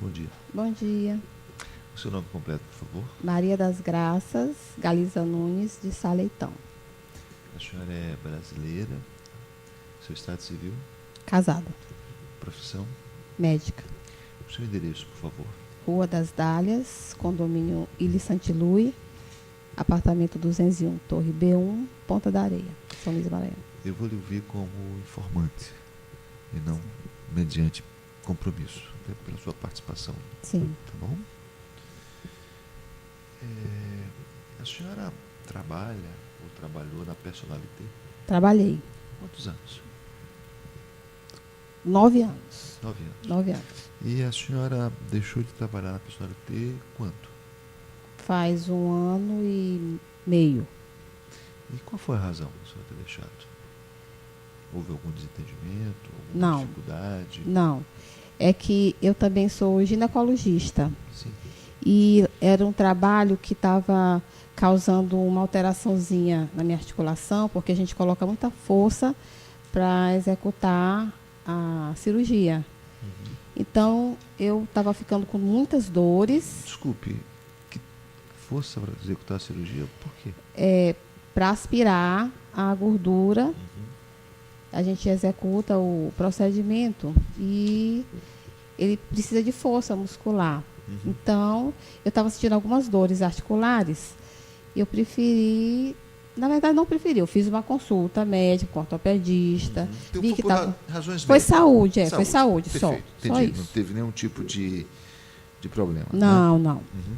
Bom dia. Bom dia. O seu nome completo, por favor? Maria das Graças, Galiza Nunes, de Saleitão. A senhora é brasileira. Seu estado civil? Casada. Profissão? Médica. O seu endereço, por favor? Rua das Dálias, condomínio Ilha Santilui, apartamento 201, Torre B1, Ponta da Areia, São Luís Maranhão. Eu vou lhe ouvir como informante e não mediante compromisso, até pela sua participação. Sim. Tá bom? A senhora trabalha ou trabalhou na personalité? Trabalhei. Quantos anos? 9 anos. 9 anos. 9 anos. E a senhora deixou de trabalhar na personalité quanto? Faz 1 ano e meio. E qual foi a razão da senhora ter deixado? Houve algum desentendimento, alguma Não. dificuldade? Não. É que eu também sou ginecologista. Sim. E era um trabalho que estava causando uma alteraçãozinha na minha articulação, porque a gente coloca muita força para executar a cirurgia. Uhum. Então, eu estava ficando com muitas dores. Desculpe, que força para executar a cirurgia? Por quê? Para aspirar a gordura, Uhum. a gente executa o procedimento e ele precisa de força muscular. Uhum. Então, eu estava sentindo algumas dores articulares. Eu preferi, na verdade não preferi, eu fiz uma consulta médica com ortopedista. Então, Vi foi que por tava, razões foi médicas. saúde, foi saúde, só. Perfeito, Só entendi. Não isso. teve nenhum tipo de problema. Não, né? não. Uhum.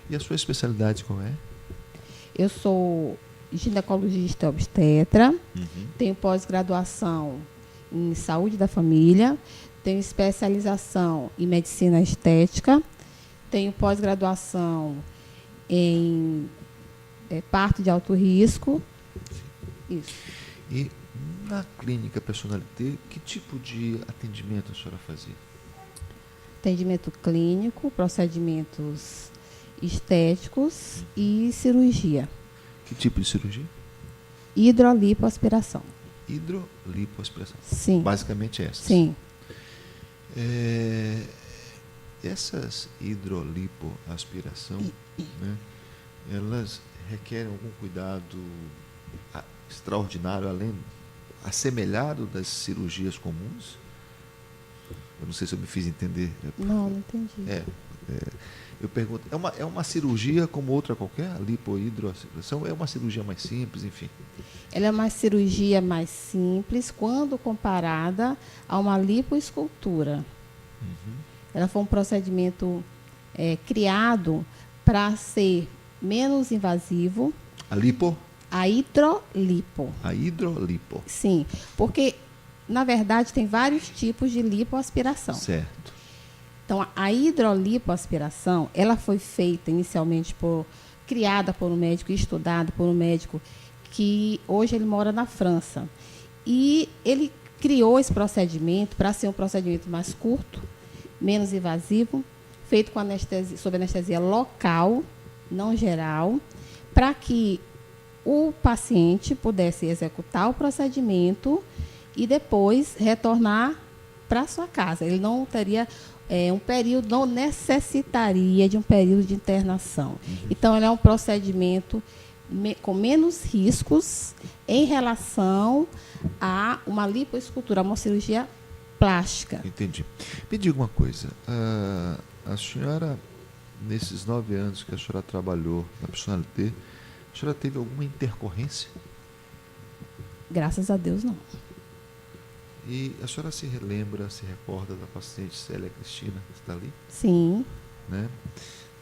E a sua especialidade qual é? Eu sou ginecologista obstetra, Uhum. tenho pós-graduação em saúde da família, tenho especialização em medicina estética, tenho pós-graduação em parto de alto risco. Isso. E na clínica personalité, que tipo de atendimento a senhora fazia? Atendimento clínico, procedimentos estéticos e cirurgia. Que tipo de cirurgia? Hidrolipoaspiração. Hidrolipoaspiração. Sim. Basicamente essa. Sim. Essas hidrolipoaspiração, né, elas requerem algum cuidado extraordinário, além, assemelhado das cirurgias comuns? Eu não sei se eu me fiz entender. Não entendi. Eu pergunto, é uma cirurgia como outra qualquer? A lipohidroaspiração é uma cirurgia mais simples, enfim. Ela é uma cirurgia mais simples quando comparada a uma lipoescultura. Uhum. Ela foi um procedimento criado para ser menos invasivo. A lipo? A hidrolipo. A hidrolipo. Sim, porque, na verdade, tem vários tipos de lipoaspiração. Certo. Então, a hidrolipoaspiração, ela foi feita inicialmente criada por um médico e estudada por um médico que hoje ele mora na França. E ele criou esse procedimento para ser um procedimento mais curto, menos invasivo, feito com sob anestesia local, não geral, para que o paciente pudesse executar o procedimento e depois retornar para sua casa. Ele não teria um período, não necessitaria de um período de internação. Uhum. Então, ele é um procedimento com menos riscos em relação a uma lipoescultura, uma cirurgia plástica. Entendi. Me diga uma coisa. A senhora, nesses 9 anos que a senhora trabalhou na personalité, a senhora teve alguma intercorrência? Graças a Deus, não. E a senhora se recorda da paciente Célia Cristina, que está ali? Sim. Né?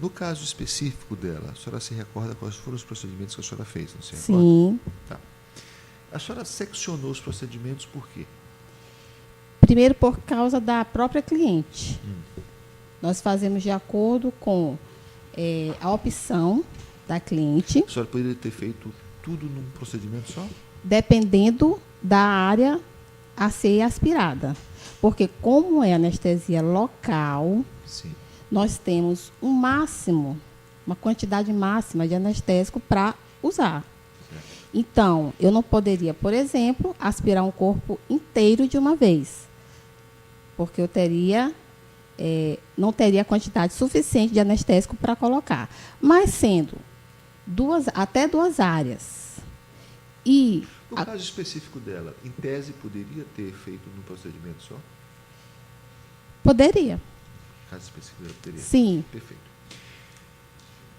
No caso específico dela, a senhora se recorda quais foram os procedimentos que a senhora fez? Não se recorda? Sim. Tá. A senhora seccionou os procedimentos por quê? Primeiro, por causa da própria cliente. Nós fazemos de acordo com a opção da cliente. A senhora poderia ter feito tudo num procedimento só? Dependendo da área a ser aspirada. Porque como é anestesia local, Sim. nós temos uma quantidade máxima de anestésico para usar. Certo. Então, eu não poderia, por exemplo, aspirar um corpo inteiro de uma vez. Porque eu teria não teria quantidade suficiente de anestésico para colocar. Mas sendo até 2 áreas. E no caso específico dela, em tese, poderia ter feito num procedimento só? Poderia. No caso específico dela, poderia? Sim. Perfeito.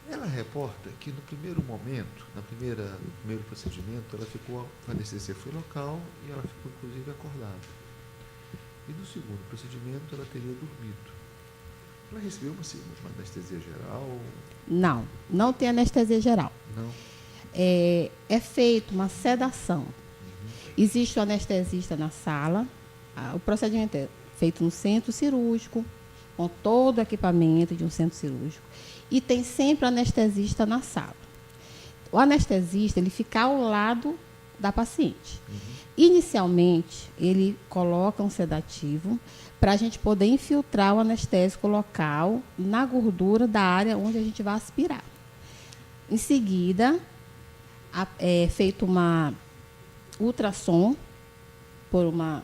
Ela reporta que no primeiro momento, no primeiro procedimento, ela ficou, a anestesia foi local e ela ficou inclusive acordada. E no segundo procedimento ela teria dormido. Ela recebeu uma anestesia geral? Não tem anestesia geral. Não. É feita uma sedação. Existe o anestesista na sala. O procedimento é feito no centro cirúrgico, com todo o equipamento de um centro cirúrgico. E tem sempre o anestesista na sala. O anestesista, ele fica ao lado da paciente. Inicialmente, ele coloca um sedativo para a gente poder infiltrar o anestésico local na gordura da área onde a gente vai aspirar. Em seguida, é feito uma ultrassom por uma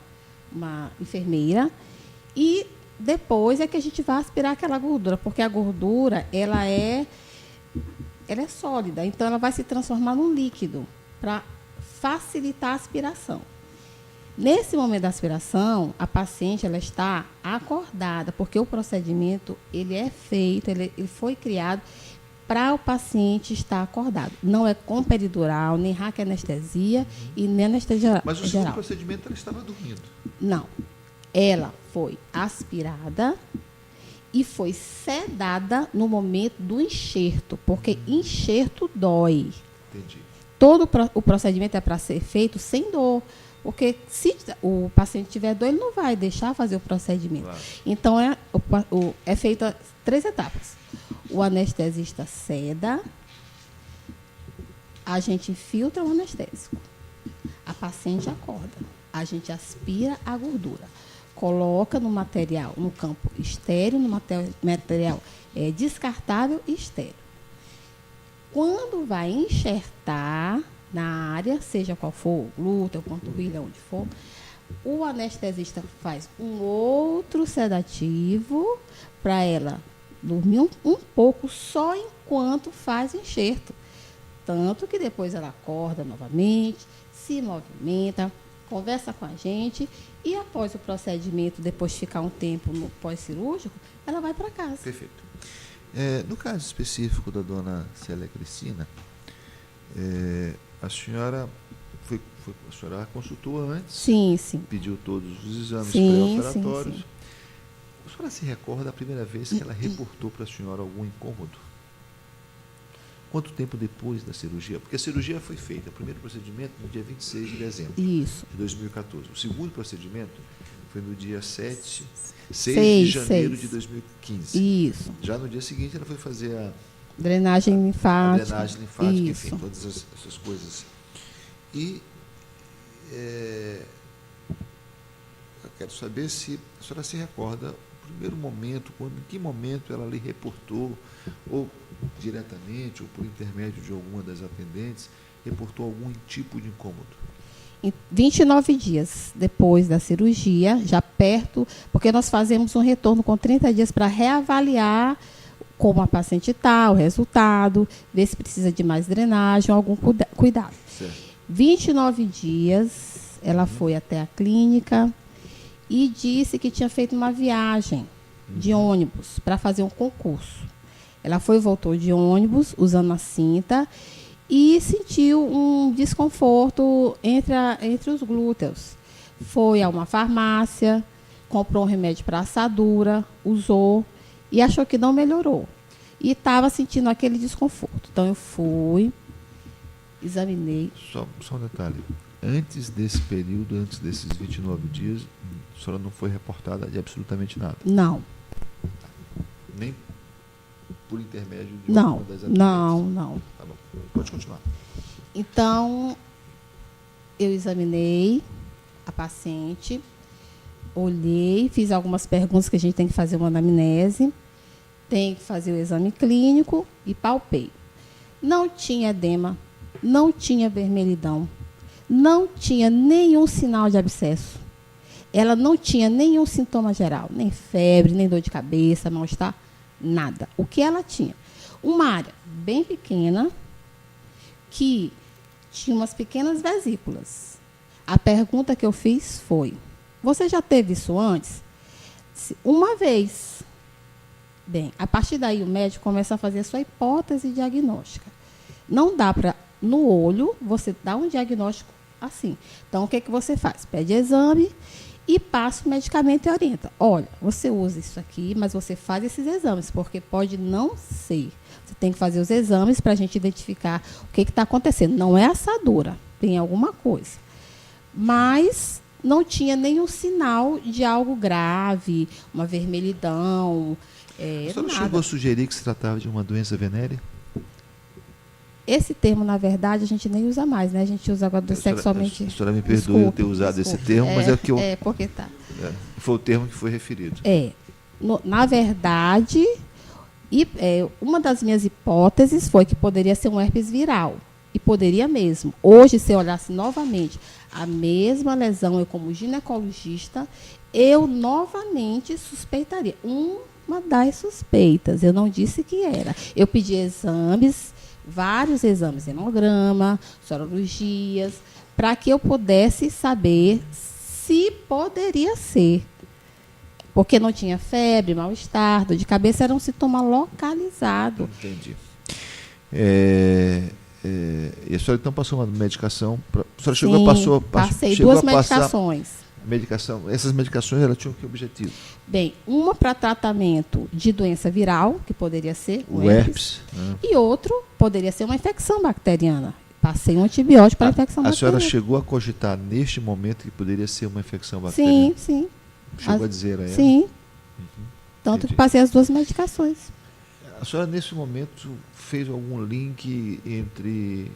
enfermeira e depois é que a gente vai aspirar aquela gordura, porque a gordura ela é sólida, então ela vai se transformar num líquido para facilitar a aspiração. Nesse momento da aspiração, a paciente ela está acordada, porque o procedimento ele é feito, ele foi criado para o paciente estar acordado. Não é com peridural, nem raquianestesia e nem anestesia geral. Mas o segundo procedimento ela estava dormindo? Não. Ela foi aspirada e foi sedada no momento do enxerto, porque enxerto dói. Entendi. Todo o procedimento é para ser feito sem dor, porque se o paciente tiver dor, ele não vai deixar fazer o procedimento. Claro. Então, é feito 3 etapas. O anestesista seda, a gente infiltra o anestésico, a paciente acorda, a gente aspira a gordura, coloca no material, no campo estéril, no material descartável e estéril. Quando vai enxertar na área, seja qual for, glúteo, panturrilha, onde for, o anestesista faz um outro sedativo para ela dormir um pouco só enquanto faz o enxerto. Tanto que depois ela acorda novamente, se movimenta, conversa com a gente e após o procedimento, depois de ficar um tempo no pós-cirúrgico, ela vai para casa. Perfeito. No caso específico da dona Célia Cristina, a senhora consultou antes? Sim. Pediu todos os exames pré-operatórios. Sim. A senhora se recorda a primeira vez que ela reportou para a senhora algum incômodo? Quanto tempo depois da cirurgia? Porque a cirurgia foi feita, o primeiro procedimento, no dia 26 de dezembro de 2014. O segundo procedimento foi no dia 6 de janeiro de 2015. Isso. Já no dia seguinte, ela foi fazer a drenagem linfática. Enfim, todas essas coisas. E eu quero saber se a senhora se recorda o primeiro momento, em que momento ela lhe reportou, ou diretamente, ou por intermédio de alguma das atendentes, reportou algum tipo de incômodo. Em 29 dias depois da cirurgia, já perto, porque nós fazemos um retorno com 30 dias para reavaliar como a paciente está, o resultado, ver se precisa de mais drenagem, algum cuidado. Certo. 29 dias, ela foi até a clínica e disse que tinha feito uma viagem de ônibus para fazer um concurso. Ela foi e voltou de ônibus, usando a cinta, e sentiu um desconforto entre os glúteos. Foi a uma farmácia, comprou um remédio para assadura, usou e achou que não melhorou. E estava sentindo aquele desconforto. Então, eu fui, examinei. Só um detalhe. Antes desse período, antes desses 29 dias, a senhora não foi reportada de absolutamente nada? Não. Nem por intermédio de alguma das atendentes? Não. Tá bom. Pode continuar. Então, eu examinei a paciente, olhei, fiz algumas perguntas que a gente tem que fazer uma anamnese, tem que fazer o exame clínico e palpei. Não tinha edema, não tinha vermelhidão, não tinha nenhum sinal de abscesso. ela não tinha nenhum sintoma geral, nem febre, nem dor de cabeça, mal-estar, nada. O que ela tinha? Uma área bem pequena, que tinha umas pequenas vesículas. A pergunta que eu fiz foi: você já teve isso antes? Uma vez. Bem, a partir daí o médico começa a fazer a sua hipótese diagnóstica. Não dá para, no olho, você dar um diagnóstico assim. Então, o que você faz? Pede exame e passa o medicamento e orienta. Olha, você usa isso aqui, mas você faz esses exames, porque pode não ser. Você tem que fazer os exames para a gente identificar o que está acontecendo. Não é assadura, tem alguma coisa. Mas não tinha nenhum sinal de algo grave, uma vermelhidão, A senhora nada. chegou a sugerir que se tratava de uma doença venérea? Esse termo, na verdade, a gente nem usa mais, né? A gente usa agora do sexualmente... A senhora me perdoe eu ter usado esse termo, mas é que eu... porque tá. Foi o termo que foi referido. Na verdade, uma das minhas hipóteses foi que poderia ser um herpes viral. E poderia mesmo. Hoje, se eu olhasse novamente a mesma lesão, eu como ginecologista, eu novamente suspeitaria. Uma das suspeitas. Eu não disse que era. Eu pedi exames, vários exames, hemograma, sorologias, para que eu pudesse saber se poderia ser. Porque não tinha febre, mal-estar, dor de cabeça, era um sintoma localizado. Entendi. E a senhora então passou uma medicação. A senhora chegou a passei duas medicações. Medicação. Essas medicações elas tinham que objetivo? Bem, uma para tratamento de doença viral, que poderia ser o herpes. E outro poderia ser uma infecção bacteriana. Passei um antibiótico para infecção bacteriana. A senhora chegou a cogitar neste momento que poderia ser uma infecção bacteriana? Sim. Chegou a dizer a ela? Sim. Tanto Entendi. que passei as duas medicações. A senhora, nesse momento, fez algum link entre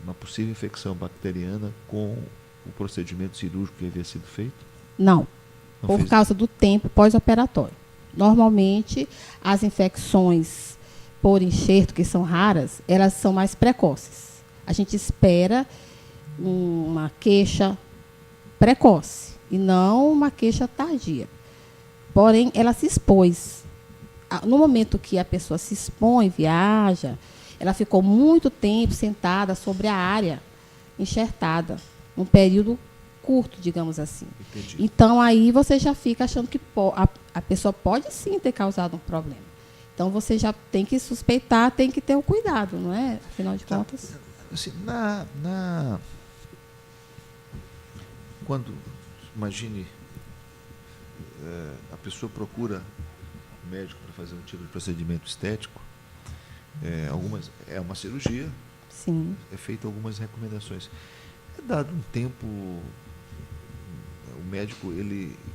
uma possível infecção bacteriana com o procedimento cirúrgico que havia sido feito? Não. Por causa do tempo pós-operatório. Normalmente, as infecções por enxerto, que são raras, elas são mais precoces. A gente espera uma queixa precoce e não uma queixa tardia. Porém, ela se expôs. No momento que a pessoa se expõe, viaja, ela ficou muito tempo sentada sobre a área enxertada, um período curto, digamos assim. Entendi. Então, aí você já fica achando que a pessoa pode sim ter causado um problema. Então, você já tem que suspeitar, tem que ter o cuidado, não é? Afinal de contas. Assim, quando, imagine, a pessoa procura um médico para fazer um tipo de procedimento estético, é uma cirurgia, sim, é feita algumas recomendações. É dado um tempo, o médico,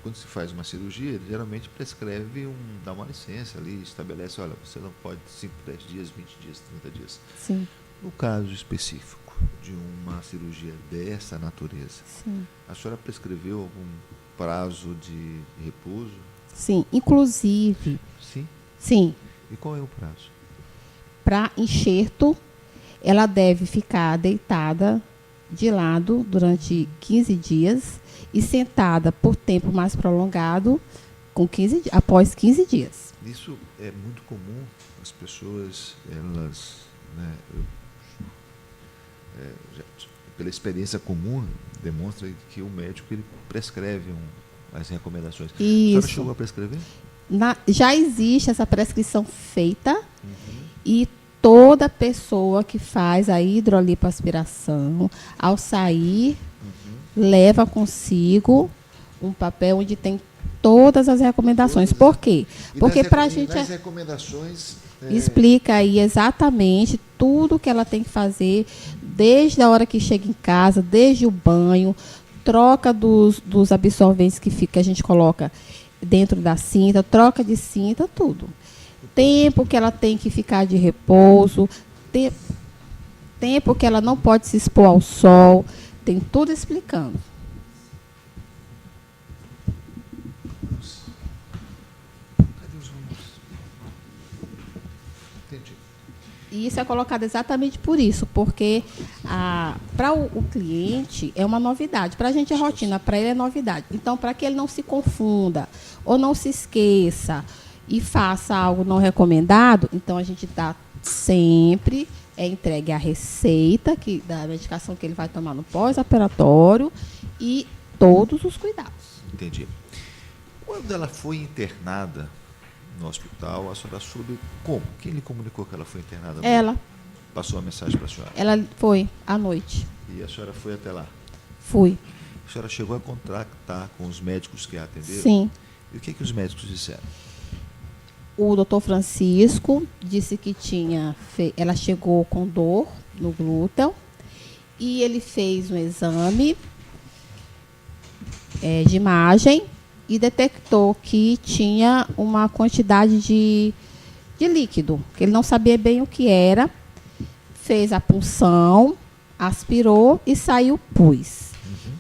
quando se faz uma cirurgia, ele geralmente prescreve, dá uma licença ali, estabelece, olha, você não pode 5, 10 dias, 20 dias, 30 dias. Sim. No caso específico de uma cirurgia dessa natureza, sim, a senhora prescreveu algum prazo de repouso? Sim, inclusive. Sim? Sim. E qual é o prazo? Para enxerto, ela deve ficar deitada de lado durante 15 dias e sentada por tempo mais prolongado após 15 dias. Isso é muito comum, as pessoas, elas, né, pela experiência comum, demonstra que o médico ele prescreve as recomendações. Isso. A senhora chegou a prescrever? Já existe essa prescrição feita e toda pessoa que faz a hidrolipoaspiração, ao sair, leva consigo um papel onde tem todas as recomendações. Por quê? Porque para a gente... Nas recomendações... Explica aí exatamente tudo que ela tem que fazer, desde a hora que chega em casa, desde o banho, troca dos absorventes que a gente coloca dentro da cinta, troca de cinta, tudo. Tempo que ela tem que ficar de repouso, tempo que ela não pode se expor ao sol, tem tudo explicando. Entendi. E isso é colocado exatamente por isso, porque para o cliente é uma novidade. Para a gente é rotina, para ele é novidade. Então, para que ele não se confunda ou não se esqueça e faça algo não recomendado, então a gente dá sempre, entregue a receita da medicação que ele vai tomar no pós-operatório e todos os cuidados. Entendi. Quando ela foi internada no hospital, a senhora soube como? Quem lhe comunicou que ela foi internada? Ela. Passou a mensagem para a senhora? Ela foi à noite. E a senhora foi até lá? Fui. A senhora chegou a contactar com os médicos que a atenderam? Sim. E o que os médicos disseram? O doutor Francisco disse que ela chegou com dor no glúteo e ele fez um exame de imagem e detectou que tinha uma quantidade de líquido, que ele não sabia bem o que era, fez a punção, aspirou e saiu pus.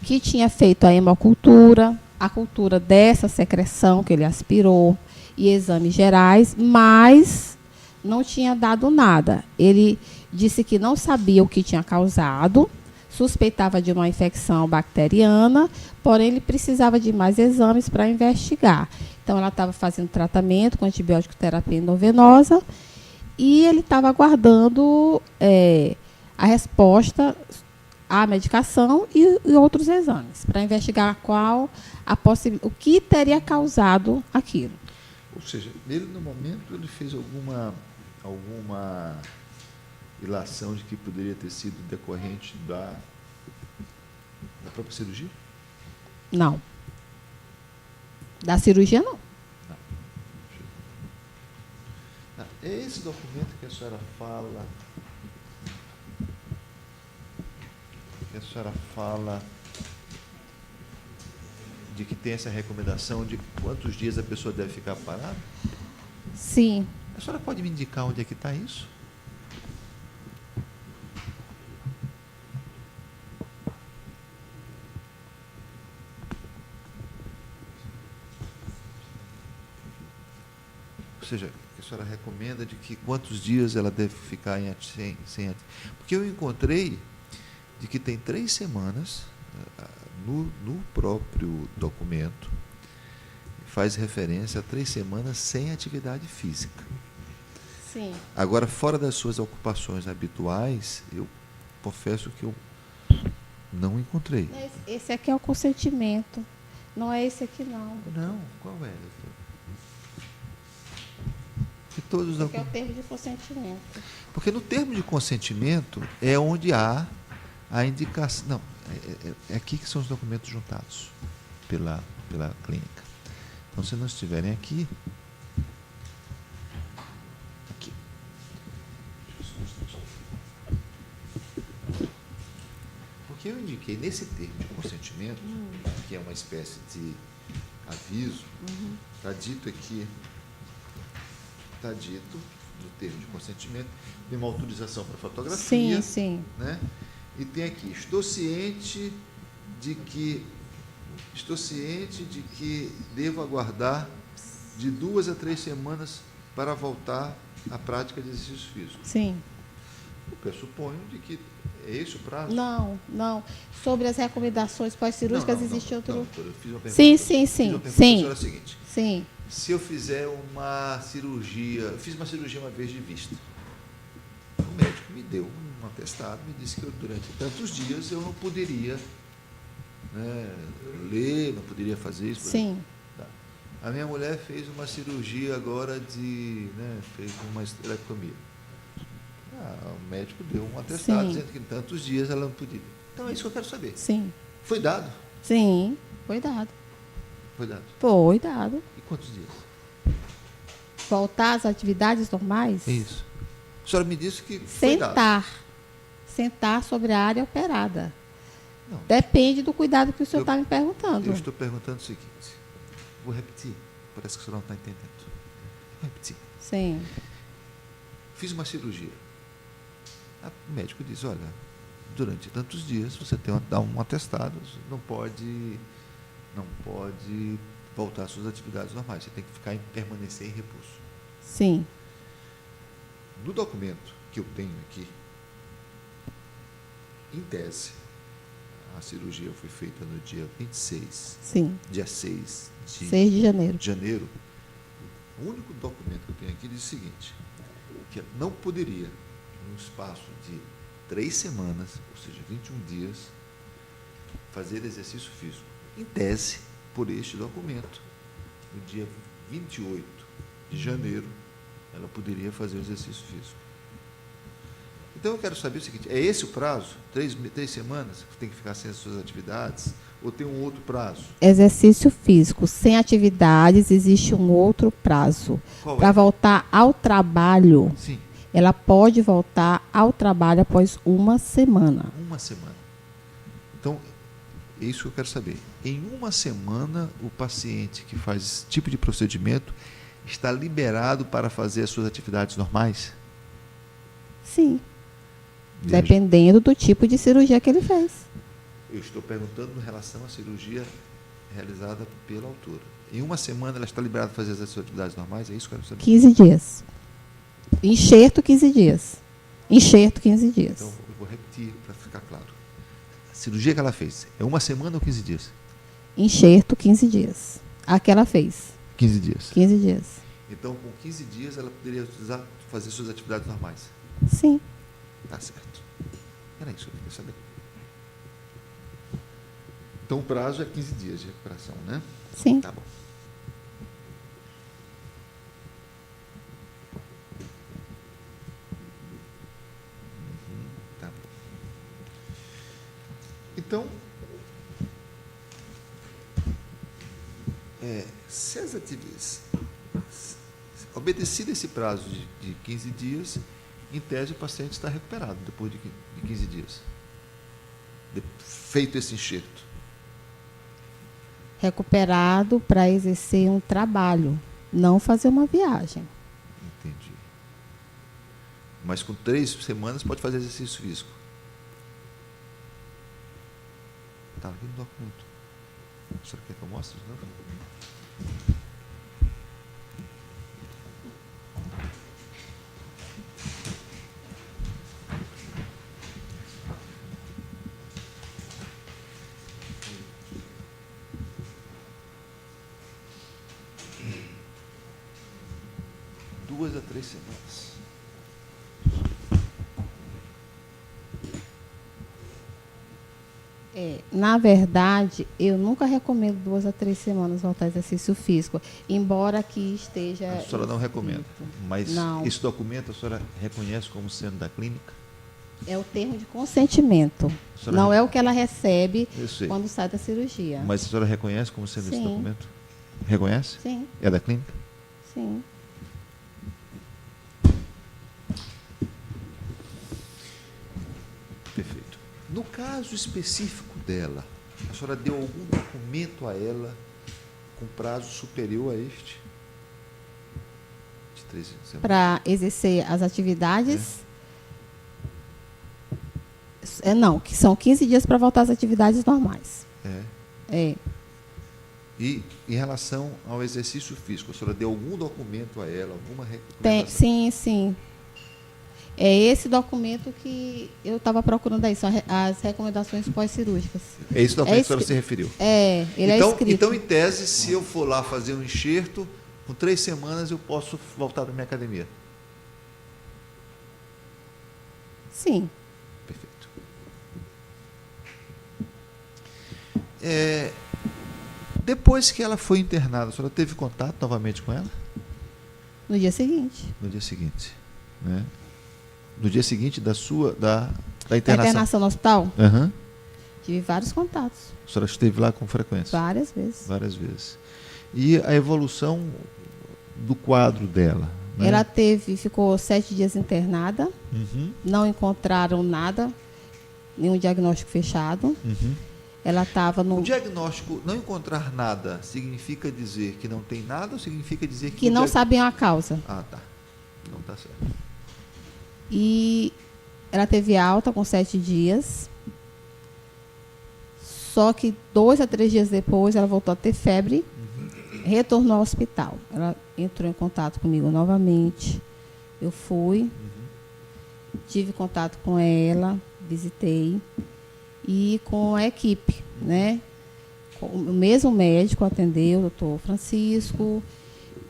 Que tinha feito a hemocultura, a cultura dessa secreção que ele aspirou e exames gerais, mas não tinha dado nada. Ele disse que não sabia o que tinha causado, suspeitava de uma infecção bacteriana, porém ele precisava de mais exames para investigar. Então ela estava fazendo tratamento com antibiótico terapia endovenosa e ele estava aguardando a resposta à medicação e outros exames para investigar o que teria causado aquilo. Ou seja, ele no momento ele fez alguma ilação de que poderia ter sido decorrente da própria cirurgia? Não. Da cirurgia, não. É esse documento que a senhora fala. De que tem essa recomendação de quantos dias a pessoa deve ficar parada? Sim. A senhora pode me indicar onde é que está isso? Ou seja, a senhora recomenda de que quantos dias ela deve ficar sem porque eu encontrei de que tem 3 semanas no próprio documento faz referência a 3 semanas sem atividade física. Sim. Agora, fora das suas ocupações habituais, eu confesso que eu não encontrei. Esse aqui é o consentimento. Não é esse aqui, não. Não, qual é? Todos esse aqui é o termo de consentimento. Porque no termo de consentimento é onde há a indicação. Não, é aqui que são os documentos juntados pela clínica. Então, se não estiverem aqui. Porque eu indiquei nesse termo de consentimento, que é uma espécie de aviso, está dito aqui. Está dito no termo de consentimento, tem uma autorização para fotografia. Sim, sim. Né? E tem aqui, estou ciente de que devo aguardar de 2 a 3 semanas para voltar à prática de exercícios físicos. Sim. Eu pressuponho de que é esse o prazo? Não. Sobre as recomendações pós-cirúrgicas existe outro... Não, eu fiz uma pergunta. Sim. Sim. Seguinte. Sim. Se eu fizer uma cirurgia, fiz uma cirurgia uma vez de vista, o médico me deu um atestado, me disse que durante tantos dias eu não poderia ler, não poderia fazer isso. Sim. Tá. A minha mulher fez uma cirurgia agora fez uma esterectomia. O médico deu um atestado dizendo que em tantos dias ela não podia. Então é isso que eu quero saber. Sim. Foi dado? Sim, foi dado. Foi dado. Foi dado. E quantos dias? Voltar às atividades normais? Isso. A senhora me disse que foi dado. Sentar sobre a área operada. Não. Depende do cuidado que o senhor está me perguntando. Eu estou perguntando o seguinte. Vou repetir. Parece que o senhor não está entendendo. Vou repetir. Sim. Fiz uma cirurgia. O médico diz, olha, durante tantos dias você tem que dar um atestado, não pode voltar às suas atividades normais, você tem que permanecer em repouso. Sim. No documento que eu tenho aqui, em tese, a cirurgia foi feita no dia 26, Sim. dia 6 de janeiro. O único documento que eu tenho aqui diz o seguinte, que não poderia, num espaço de 3 semanas, ou seja, 21 dias, fazer exercício físico. Em tese, por este documento, no dia 28 de janeiro, ela poderia fazer o exercício físico. Então, eu quero saber o seguinte, é esse o prazo? 3 semanas que tem que ficar sem as suas atividades? Ou tem um outro prazo? Exercício físico sem atividades, existe um outro prazo. Para voltar ao trabalho, sim, ela pode voltar ao trabalho após 1 semana. 1 semana. Então, é isso que eu quero saber. Em 1 semana, o paciente que faz esse tipo de procedimento está liberado para fazer as suas atividades normais? Sim. Veja. Dependendo do tipo de cirurgia que ele fez. Eu estou perguntando em relação à cirurgia realizada pela autora. Em 1 semana ela está liberada para fazer as suas atividades normais? É isso que eu quero saber? 15 dias. Enxerto 15 dias. Enxerto 15 dias. Então, eu vou repetir para ficar claro. A cirurgia que ela fez é 1 semana ou 15 dias? Enxerto 15 dias. A que ela fez. 15 dias. 15 dias. Então, com 15 dias, ela poderia fazer suas atividades normais? Sim. Tá certo. Era isso que eu queria saber. Então, o prazo é 15 dias de recuperação, né? Sim. Tá bom. Tá bom. Então, se as atividades, obedecido esse prazo de 15 dias, em tese o paciente está recuperado depois de 15 dias. Feito esse enxerto. Recuperado para exercer um trabalho, não fazer uma viagem. Entendi. Mas com 3 semanas pode fazer exercício físico. Está aqui no documento. O senhor quer que eu mostre de novo? Duas a 3 semanas. Na verdade, eu nunca recomendo 2 a 3 semanas voltar ao exercício físico, embora aqui esteja... A senhora não recomenda, mas não. Esse documento a senhora reconhece como sendo da clínica? É o termo de consentimento, não é o que ela recebe quando sai da cirurgia. Mas a senhora reconhece como sendo esse documento? Reconhece? Sim. É da clínica? Sim. Perfeito. No caso específico dela, a senhora deu algum documento a ela com prazo superior a este? De 3 semanas? Para exercer as atividades? Não, que são 15 dias para voltar às atividades normais. É. E em relação ao exercício físico, a senhora deu algum documento a ela, alguma recomendação? Sim. É esse documento que eu estava procurando aí, são as recomendações pós-cirúrgicas. É esse documento que a senhora se referiu? Ele é escrito. Então, em tese, se eu for lá fazer um enxerto, com 3 semanas eu posso voltar para a minha academia? Sim. Perfeito. Depois que ela foi internada, a senhora teve contato novamente com ela? No dia seguinte. No dia seguinte, né? No dia seguinte da internação. Da internação no hospital? Uhum. Tive vários contatos. A senhora esteve lá com frequência? Várias vezes. Várias vezes. E a evolução do quadro dela? Né? Ela ficou 7 dias internada, não encontraram nada, nenhum diagnóstico fechado. Ela estava no... O diagnóstico não encontrar nada significa dizer que não tem nada ou significa dizer que não sabiam a causa? Ah, tá. Não está certo. E ela teve alta com 7 dias. Só que 2 a 3 dias depois ela voltou a ter febre, retornou ao hospital. Ela entrou em contato comigo novamente. Eu fui. tive contato com ela, visitei, e com a equipe, né? O mesmo médico atendeu, o doutor Francisco.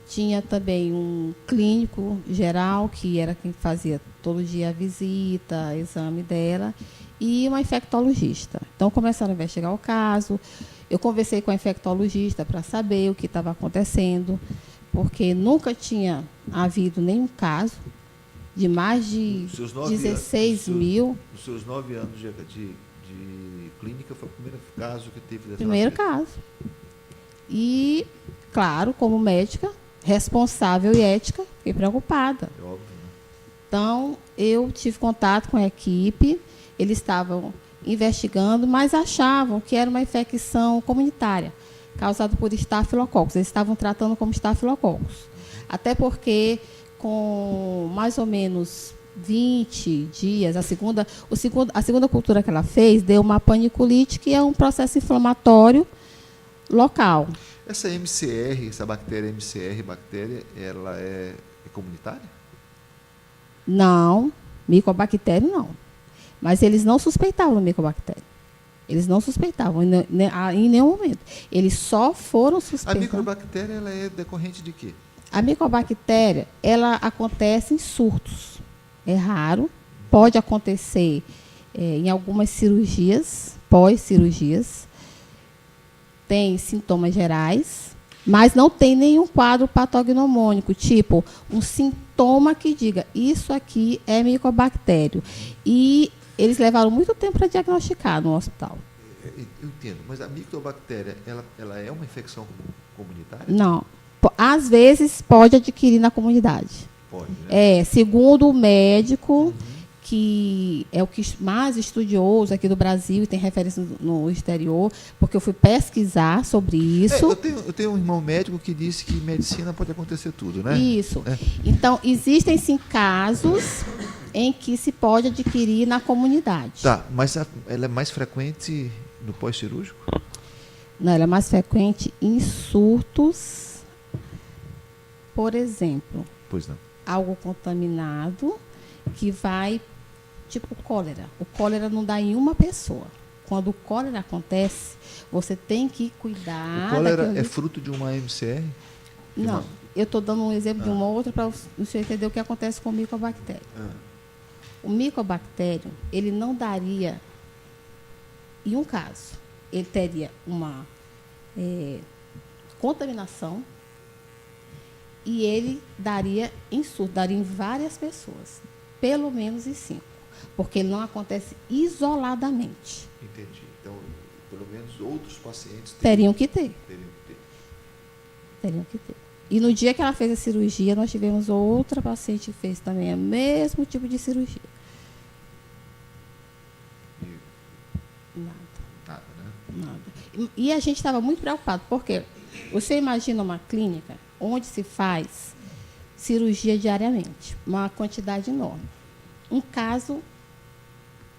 Tinha também um clínico geral, que era quem fazia todo dia a visita, exame dela, e uma infectologista. Então, começaram a investigar o caso. Eu conversei com a infectologista para saber o que estava acontecendo, porque nunca tinha havido nenhum caso de mais de 16 mil. Nos seus 9 anos de clínica, foi o primeiro caso que teve dessa Primeiro caso. E, claro, como médica, responsável e ética, fiquei preocupada. É óbvio, né? Então, eu tive contato com a equipe, eles estavam investigando, mas achavam que era uma infecção comunitária, causada por estafilococcus. Eles estavam tratando como estafilococcus. Até porque, com mais ou menos 20 dias, a segunda cultura que ela fez deu uma paniculite, que é um processo inflamatório local. Essa MCR, essa bactéria MCR, ela é comunitária? Não, micobactério não. Mas eles não suspeitavam do micobactério. Eles não suspeitavam em nenhum momento. Eles só foram suspeitar. A micobactéria, ela é decorrente de quê? A micobactéria, ela acontece em surtos. É raro. Pode acontecer em algumas cirurgias, pós-cirurgias. Tem sintomas gerais, mas não tem nenhum quadro patognomônico, tipo um sintoma que diga isso aqui é micobactério. E eles levaram muito tempo para diagnosticar no hospital. Eu entendo, mas a micobactéria, ela é uma infecção comunitária? Não. Às vezes pode adquirir na comunidade. Pode, né? Segundo o médico, que é o que mais estudioso aqui do Brasil e tem referência no exterior, porque eu fui pesquisar sobre isso. Eu tenho um irmão médico que disse que em medicina pode acontecer tudo, né? Isso. Então, existem sim casos em que se pode adquirir na comunidade. Tá, mas ela é mais frequente no pós-cirúrgico? Não, ela é mais frequente em surtos, por exemplo. Pois não. Algo contaminado que vai, tipo cólera. O cólera não dá em uma pessoa. Quando o cólera acontece, você tem que cuidar. O cólera é fruto de uma MCR? Não, eu estou dando um exemplo de uma outra para o senhor entender o que acontece com o micobactério. O micobactério, ele não daria, em um caso, ele teria uma contaminação e ele daria em surto, daria em várias pessoas, pelo menos em 5, porque ele não acontece isoladamente. Entendi. Então, pelo menos outros pacientes teriam que ter. Teriam que ter. E no dia que ela fez a cirurgia, nós tivemos outra paciente que fez também o mesmo tipo de cirurgia. Nada, né? Nada. E a gente estava muito preocupado, porque você imagina uma clínica onde se faz cirurgia diariamente, uma quantidade enorme. Um caso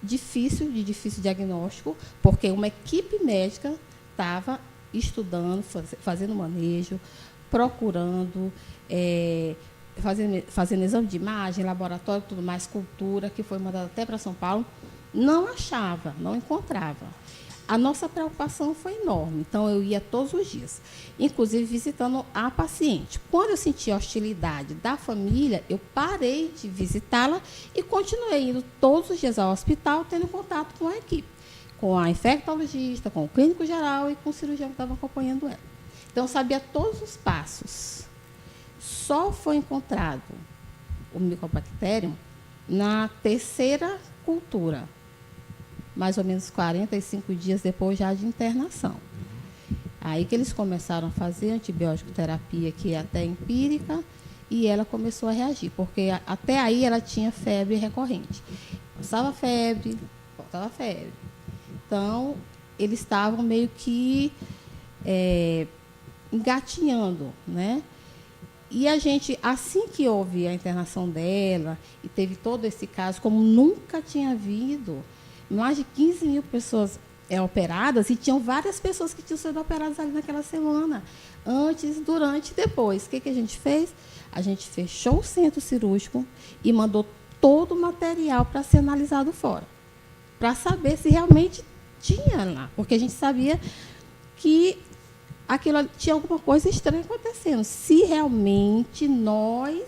de difícil diagnóstico, porque uma equipe médica estava estudando, fazendo manejo, procurando, fazendo exame de imagem, laboratório, tudo mais, cultura, que foi mandada até para São Paulo, não achava, não encontrava. A nossa preocupação foi enorme, então eu ia todos os dias, inclusive visitando a paciente. Quando eu senti a hostilidade da família, eu parei de visitá-la e continuei indo todos os dias ao hospital, tendo contato com a equipe, com a infectologista, com o clínico geral e com o cirurgião que estava acompanhando ela. Então, eu sabia todos os passos. Só foi encontrado o micobacterium na 3ª cultura, mais ou menos 45 dias depois já de internação. Aí que eles começaram a fazer antibiótico terapia, que é até empírica, e ela começou a reagir, porque até aí ela tinha febre recorrente. Passava febre, voltava febre. Então, eles estavam meio que engatinhando, né? E a gente, assim que houve a internação dela, e teve todo esse caso, como nunca tinha havido, mais de 15 mil pessoas operadas, e tinham várias pessoas que tinham sido operadas ali naquela semana, antes, durante e depois. O que a gente fez? A gente fechou o centro cirúrgico e mandou todo o material para ser analisado fora, para saber se realmente tinha lá, porque a gente sabia que aquilo tinha alguma coisa estranha acontecendo. Se realmente nós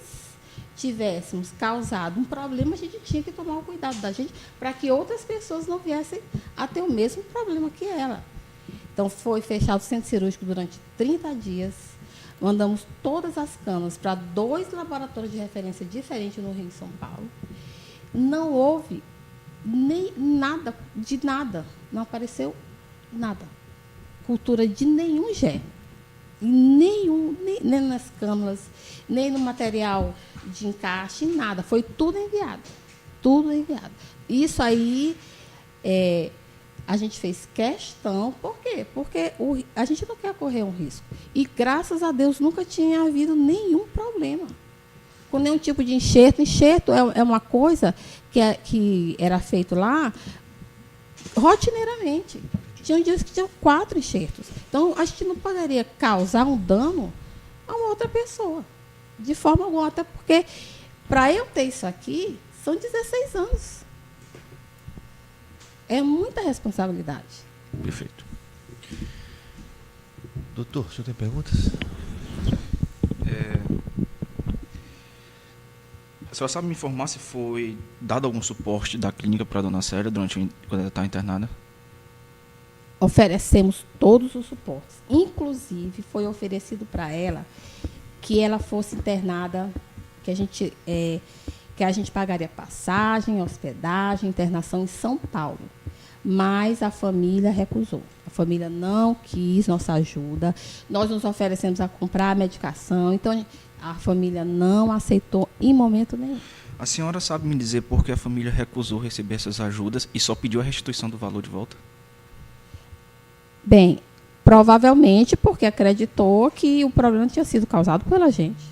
tivéssemos causado um problema, a gente tinha que tomar o cuidado da gente para que outras pessoas não viessem a ter o mesmo problema que ela. Então, foi fechado o centro cirúrgico durante 30 dias. Mandamos todas as camas para 2 laboratórios de referência diferentes no Rio e São Paulo. Não houve nem nada, de nada. Não apareceu nada. Cultura de nenhum germe. Nem nas câmaras, nem no material de encaixe, nada. Foi tudo enviado. Tudo enviado. Isso aí, a gente fez questão. Por quê? Porque a gente não quer correr um risco. E, graças a Deus, nunca tinha havido nenhum problema com nenhum tipo de enxerto. Enxerto é uma coisa que era feito lá rotineiramente. Tinha dias que tinham 4 enxertos. Então, a gente não poderia causar um dano a uma outra pessoa, de forma alguma. Até porque, para eu ter isso aqui, são 16 anos. É muita responsabilidade. Perfeito. Doutor, o senhor tem perguntas? A senhora sabe me informar se foi dado algum suporte da clínica para a dona Célia quando ela está internada? Oferecemos todos os suportes. Inclusive, foi oferecido para ela que ela fosse internada, que a gente pagaria passagem, hospedagem, internação em São Paulo. Mas a família recusou. A família não quis nossa ajuda. Nós nos oferecemos a comprar a medicação. Então, a família não aceitou em momento nenhum. A senhora sabe me dizer por que a família recusou receber essas ajudas e só pediu a restituição do valor de volta? Bem, provavelmente porque acreditou que o problema tinha sido causado pela gente.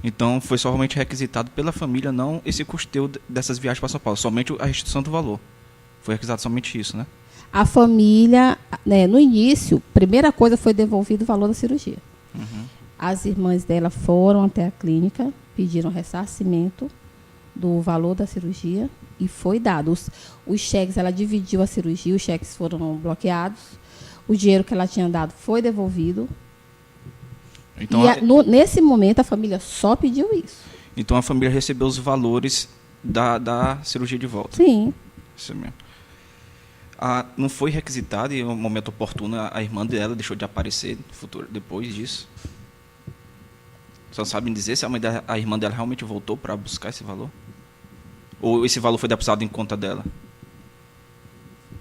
Então, foi somente requisitado pela família, não esse custeio dessas viagens para São Paulo, somente a restituição do valor. Foi requisitado somente isso, né? A família, no início, primeira coisa foi devolvido o valor da cirurgia. Uhum. As irmãs dela foram até a clínica, pediram ressarcimento do valor da cirurgia e foi dado. Os cheques, ela dividiu a cirurgia, os cheques foram bloqueados, o dinheiro que ela tinha dado foi devolvido. Então, nesse momento, a família só pediu isso. Então, a família recebeu os valores da cirurgia de volta? Sim. Isso mesmo. Não foi requisitado e, em um momento oportuno, a irmã dela deixou de aparecer depois disso? Só sabe me dizer se a irmã dela realmente voltou para buscar esse valor? Ou esse valor foi depositado em conta dela?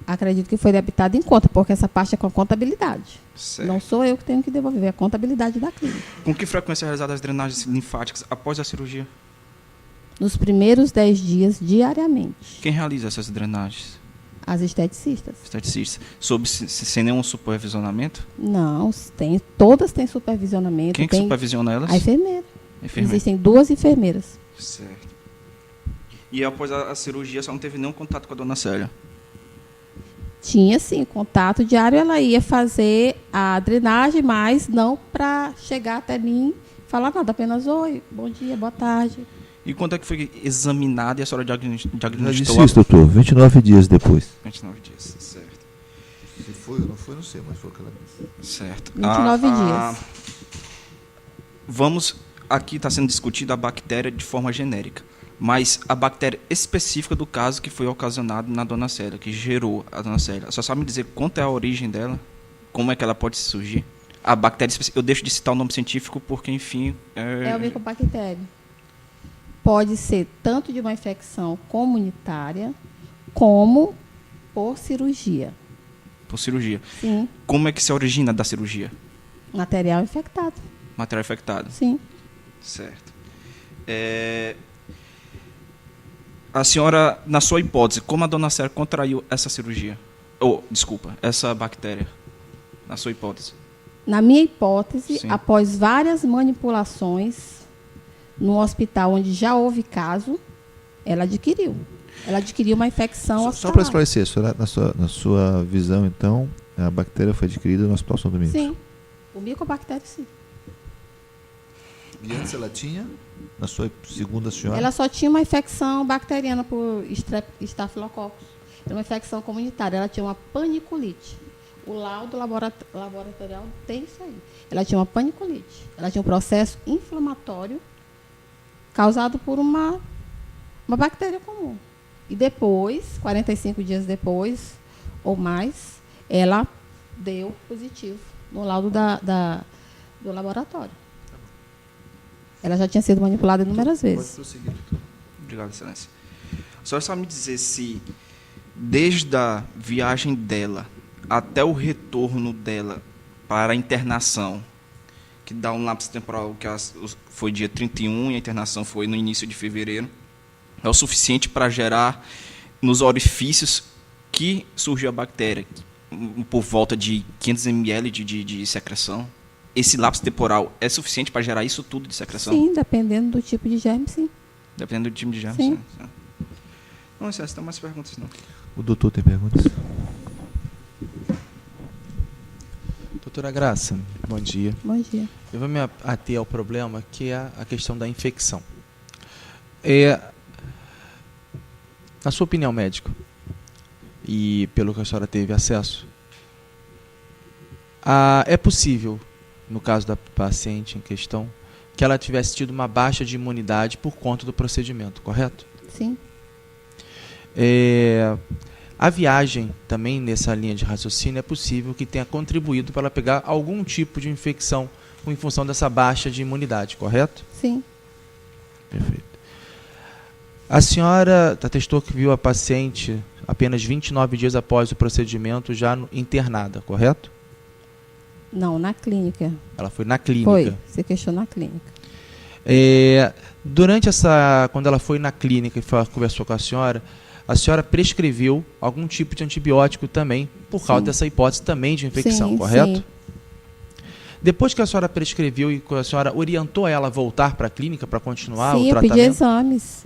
Acredito que foi debitado em conta, porque essa parte é com a contabilidade. Certo. Não sou eu que tenho que devolver, é a contabilidade da clínica. Com que frequência é realizada as drenagens linfáticas após a cirurgia? Nos primeiros 10 dias, diariamente. Quem realiza essas drenagens? As esteticistas. Esteticistas. Sem nenhum supervisionamento? Não, todas têm supervisionamento. Quem que supervisiona elas? A enfermeira. Enfermeira. Existem 2 enfermeiras. Certo. E após a cirurgia, você não teve nenhum contato com a dona Célia? Tinha, sim, contato diário. Ela ia fazer a drenagem, mas não para chegar até mim e falar nada. Apenas, oi, bom dia, boa tarde. E quando é que foi examinada e a senhora diagnosticou? Já disse isso, doutor. 29 dias depois. 29 dias, certo. Se foi ou não foi, não sei, mas foi o que ela disse. Certo. 29 dias. Vamos, aqui está sendo discutida a bactéria de forma genérica, mas a bactéria específica do caso que foi ocasionado na dona Célia, que gerou a dona Célia. Só sabe me dizer quanto é a origem dela? Como é que ela pode surgir? A bactéria específica, eu deixo de citar o nome científico porque, enfim... É o micobactério. Pode ser tanto de uma infecção comunitária, como por cirurgia. Por cirurgia. Sim. Como é que se origina da cirurgia? Material infectado. Material infectado. Sim. Certo. A senhora, na sua hipótese, como a dona Célia contraiu essa cirurgia? Essa bactéria. Na sua hipótese. Na minha hipótese, Sim. após várias manipulações no hospital onde já houve caso, ela adquiriu. Ela adquiriu uma infecção Só para esclarecer, na sua visão, então, a bactéria foi adquirida no Hospital São Domingos? Sim. O micobactério, sim. E antes ela tinha, na sua segunda senhora? Ela só tinha uma infecção bacteriana por estafilococcus. Era uma infecção comunitária. Ela tinha uma paniculite. O laudo laboratorial tem isso aí. Ela tinha uma paniculite. Ela tinha um processo inflamatório causado por uma bactéria comum. E depois, 45 dias depois, ou mais, ela deu positivo no laudo do laboratório. Ela já tinha sido manipulada inúmeras vezes. Pode prosseguir, doutor. Obrigado, excelência. A senhora sabe me dizer se, desde a viagem dela até o retorno dela para a internação, que dá um lapso temporal que foi dia 31 e a internação foi no início de fevereiro, é o suficiente para gerar nos orifícios que surgiu a bactéria, por volta de 500 ml de secreção? Esse lapso temporal é suficiente para gerar isso tudo de secreção? Sim, dependendo do tipo de germe, sim. Dependendo do tipo de germe, sim. Não, César, tem mais perguntas, não. O doutor tem perguntas? Doutora Graça, bom dia. Bom dia. Eu vou me ater ao problema, que é a questão da infecção. Na sua opinião, médico, e pelo que a senhora teve acesso, é possível, no caso da paciente em questão, que ela tivesse tido uma baixa de imunidade por conta do procedimento, correto? Sim. A viagem, também nessa linha de raciocínio, é possível que tenha contribuído para ela pegar algum tipo de infecção em função dessa baixa de imunidade, correto? Sim. Perfeito. A senhora atestou que viu a paciente apenas 29 dias após o procedimento já internada, correto? Não, na clínica. Ela foi na clínica. Foi, se questionou na clínica. Durante quando ela foi na clínica e conversou com a senhora prescreveu algum tipo de antibiótico também, por causa dessa hipótese também de infecção, sim, correto? Sim. Depois que a senhora prescreveu e a senhora orientou ela a voltar para a clínica para continuar o eu tratamento?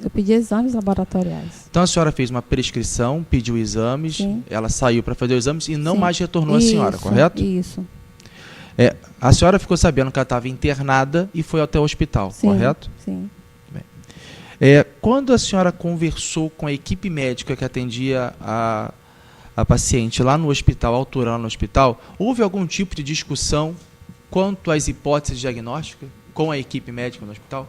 Eu pedi exames laboratoriais. Então a senhora fez uma prescrição, pediu exames, sim. Ela saiu para fazer os exames e não sim. mais retornou a senhora, correto? Isso. A senhora ficou sabendo que ela estava internada e foi até o hospital, sim, correto? Sim. Quando a senhora conversou com a equipe médica que atendia a paciente lá no hospital, a autora lá no hospital, houve algum tipo de discussão quanto às hipóteses diagnósticas com a equipe médica no hospital?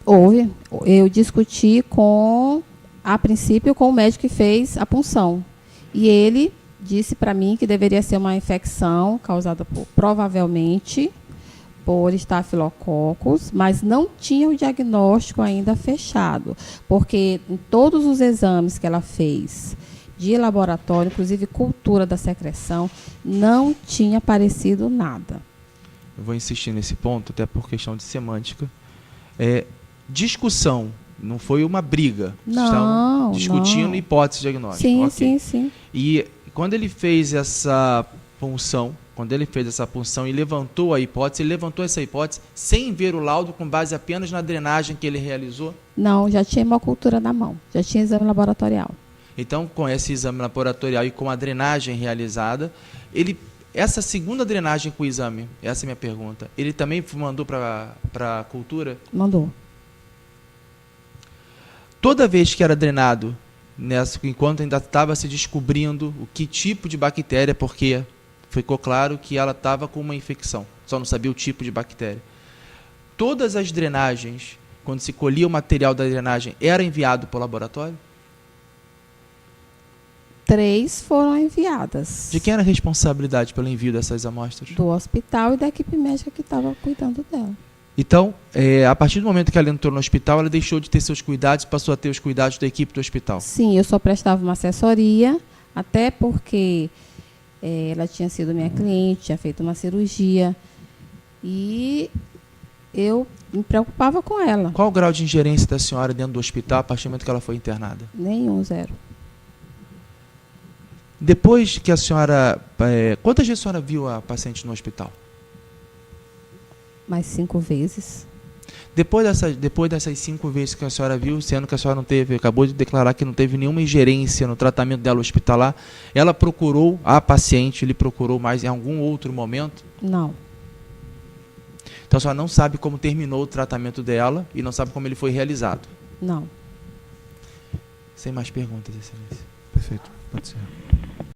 Houve. Eu discuti a princípio, com o médico que fez a punção. E ele disse para mim que deveria ser uma infecção causada provavelmente por estafilococcus, mas não tinha o diagnóstico ainda fechado, porque em todos os exames que ela fez de laboratório, inclusive cultura da secreção, não tinha aparecido nada. Eu vou insistir nesse ponto, até por questão de semântica. Discussão, não foi uma briga. Não, discutindo hipótese diagnóstica. Sim, okay. sim. E quando ele fez essa punção, e levantou a hipótese, ele levantou essa hipótese sem ver o laudo, com base apenas na drenagem que ele realizou? Não, já tinha hemocultura na mão, já tinha exame laboratorial. Então, com esse exame laboratorial e com a drenagem realizada, essa segunda drenagem com o exame, essa é a minha pergunta, ele também mandou para a cultura? Mandou. Toda vez que era drenado, enquanto ainda estava se descobrindo o que tipo de bactéria, porque ficou claro que ela estava com uma infecção, só não sabia o tipo de bactéria. Todas as drenagens, quando se colhia o material da drenagem, era enviado para o laboratório? 3 foram enviadas. De quem era a responsabilidade pelo envio dessas amostras? Do hospital e da equipe médica que estava cuidando dela. Então, a partir do momento que ela entrou no hospital, ela deixou de ter seus cuidados e passou a ter os cuidados da equipe do hospital? Sim, eu só prestava uma assessoria, até porque ela tinha sido minha cliente, tinha feito uma cirurgia e eu me preocupava com ela. Qual o grau de ingerência da senhora dentro do hospital a partir do momento que ela foi internada? Nenhum, 0. Depois que a senhora... quantas vezes a senhora viu a paciente no hospital? Mais 5 vezes. Depois dessas 5 vezes que a senhora viu, sendo que a senhora acabou de declarar que não teve nenhuma ingerência no tratamento dela hospitalar, ela procurou, a paciente, ele procurou mais em algum outro momento? Não. Então a senhora não sabe como terminou o tratamento dela e não sabe como ele foi realizado. Não. Sem mais perguntas, excelência. Perfeito. Pode ser.